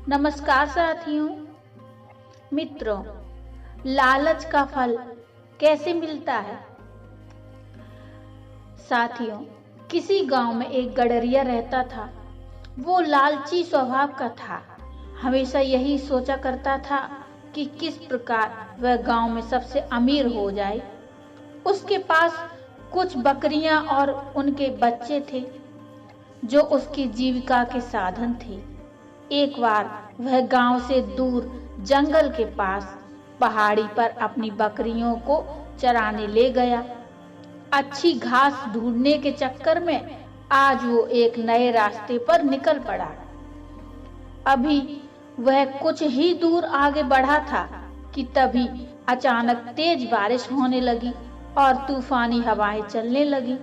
नमस्कार साथियों। मित्रों, लालच का फल कैसे मिलता है। साथियों, किसी गांव में एक गडरिया रहता था। वो लालची स्वभाव का था। हमेशा यही सोचा करता था कि किस प्रकार वह गांव में सबसे अमीर हो जाए। उसके पास कुछ बकरियां और उनके बच्चे थे जो उसकी जीविका के साधन थे। एक बार वह गांव से दूर जंगल के पास पहाड़ी पर अपनी बकरियों को चराने ले गया। अच्छी घास ढूंढने के चक्कर में आज वो एक नए रास्ते पर निकल पड़ा। अभी वह कुछ ही दूर आगे बढ़ा था कि तभी अचानक तेज बारिश होने लगी और तूफानी हवाएं चलने लगी।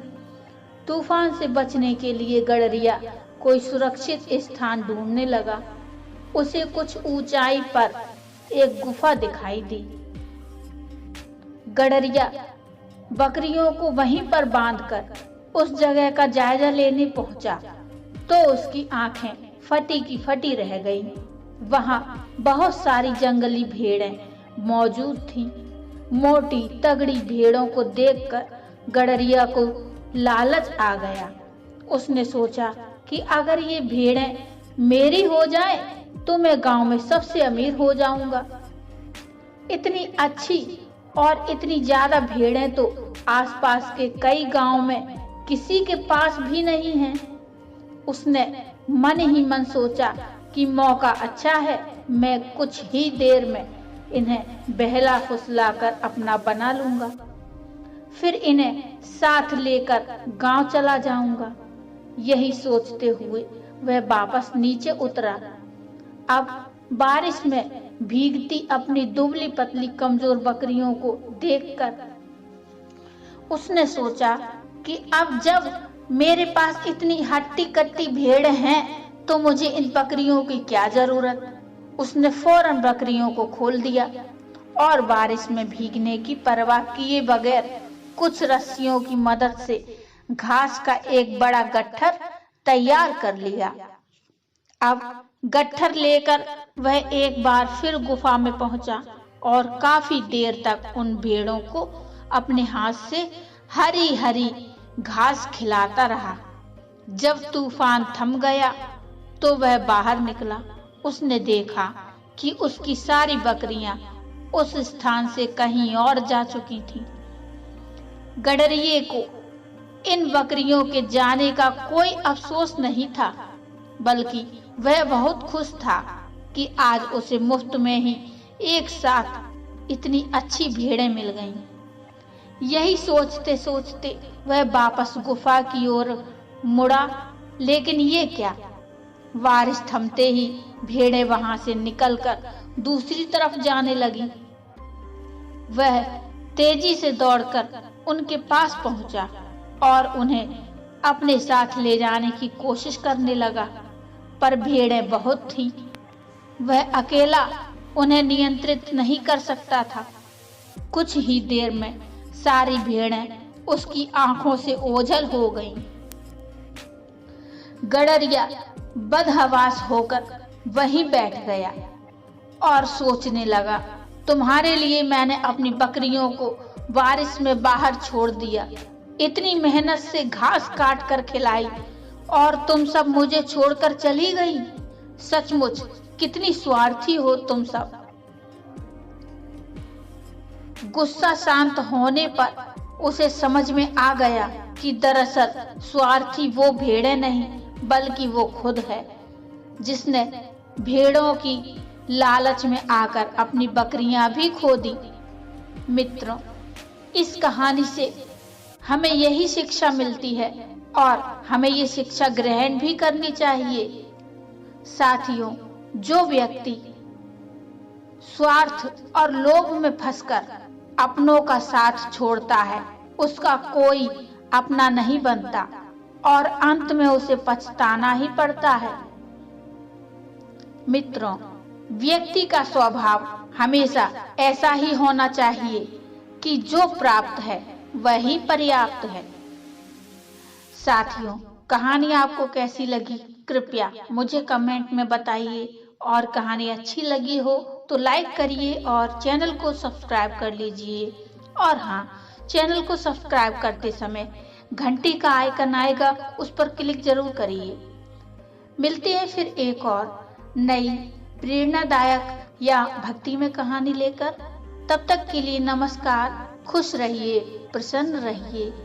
तूफान से बचने के लिए गडरिया कोई सुरक्षित स्थान ढूंढने लगा। उसे कुछ ऊंचाई पर एक गुफा दिखाई दी। गडरिया बकरियों को वहीं पर बांधकर उस जगह का जायजा लेने पहुंचा तो उसकी आंखें फटी की फटी रह गईं। वहां बहुत सारी जंगली भेड़ें मौजूद थीं। मोटी तगड़ी भेड़ों को देखकर गडरिया को लालच आ गया। उसने सोचा कि अगर ये भेड़ें मेरी हो जाएं तो मैं गांव में सबसे अमीर हो जाऊंगा। इतनी अच्छी और इतनी ज्यादा भेड़ें तो आसपास के कई गांव में किसी के पास भी नहीं हैं। उसने मन ही मन सोचा कि मौका अच्छा है, मैं कुछ ही देर में इन्हें बहला फुसलाकर अपना बना लूंगा, फिर इन्हें साथ लेकर गांव चला जाऊंगा। यही सोचते हुए वह वापस नीचे उतरा। अब बारिश में भीगती अपनी दुबली पतली कमजोर बकरियों को देखकर उसने सोचा कि अब जब मेरे पास इतनी हट्टी कट्टी भेड़ हैं तो मुझे इन बकरियों की क्या जरूरत। उसने फौरन बकरियों को खोल दिया और बारिश में भीगने की परवाह किए बगैर कुछ रस्सियों की मदद से घास का एक बड़ा गट्ठर तैयार कर लिया। अब गट्ठर लेकर वह एक बार फिर गुफा में पहुंचा और काफी देर तक उन भेड़ों को अपने हाथ से हरी हरी घास खिलाता रहा। जब तूफान थम गया तो वह बाहर निकला। उसने देखा कि उसकी सारी बकरियां उस स्थान से कहीं और जा चुकी थीं। गडरिये को इन बकरियों के जाने का कोई अफसोस नहीं था, बल्कि वह बहुत खुश था कि आज उसे मुफ्त में ही एक साथ इतनी अच्छी भेड़ें मिल गईं। यही सोचते सोचते वह वापस गुफा की ओर मुड़ा, लेकिन ये क्या, बारिश थमते ही भेड़ें वहां से निकलकर दूसरी तरफ जाने लगी। वह तेजी से दौड़कर उनके पास पहुंचा और उन्हें अपने साथ ले जाने की कोशिश करने लगा, पर भेड़ें बहुत थीं। वह अकेला उन्हें नियंत्रित नहीं कर सकता था। कुछ ही देर में सारी भेड़ें उसकी आंखों से ओझल हो गईं। गडरिया बदहवास होकर वहीं बैठ गया और सोचने लगा, तुम्हारे लिए मैंने अपनी बकरियों को बारिश में बाहर छोड़ दिया, इतनी मेहनत से घास काट कर खिलाई और तुम सब मुझे छोड़कर चली गई। सचमुच कितनी स्वार्थी हो तुम सब। गुस्सा शांत होने पर उसे समझ में आ गया कि दरअसल स्वार्थी वो भेड़ें नहीं बल्कि वो खुद है, जिसने भेड़ों की लालच में आकर अपनी बकरियां भी खो दी। मित्रों, इस कहानी से हमें यही शिक्षा मिलती है और हमें ये शिक्षा ग्रहण भी करनी चाहिए। साथियों, जो व्यक्ति स्वार्थ और लोभ में फंसकर अपनों का साथ छोड़ता है, उसका कोई अपना नहीं बनता और अंत में उसे पछताना ही पड़ता है। मित्रों, व्यक्ति का स्वभाव हमेशा ऐसा ही होना चाहिए कि जो प्राप्त है वही पर्याप्त है। साथियों, कहानी आपको कैसी लगी कृपया मुझे कमेंट में बताइए और कहानी अच्छी लगी हो तो लाइक करिए और चैनल को सब्सक्राइब कर लीजिए। और हाँ, चैनल को सब्सक्राइब करते समय घंटी का आइकन आएगा, उस पर क्लिक जरूर करिए। मिलते हैं फिर एक और नई प्रेरणादायक या भक्तिमय कहानी लेकर। तब तक के लिए नमस्कार। खुश रहिए, प्रसन्न रहिए।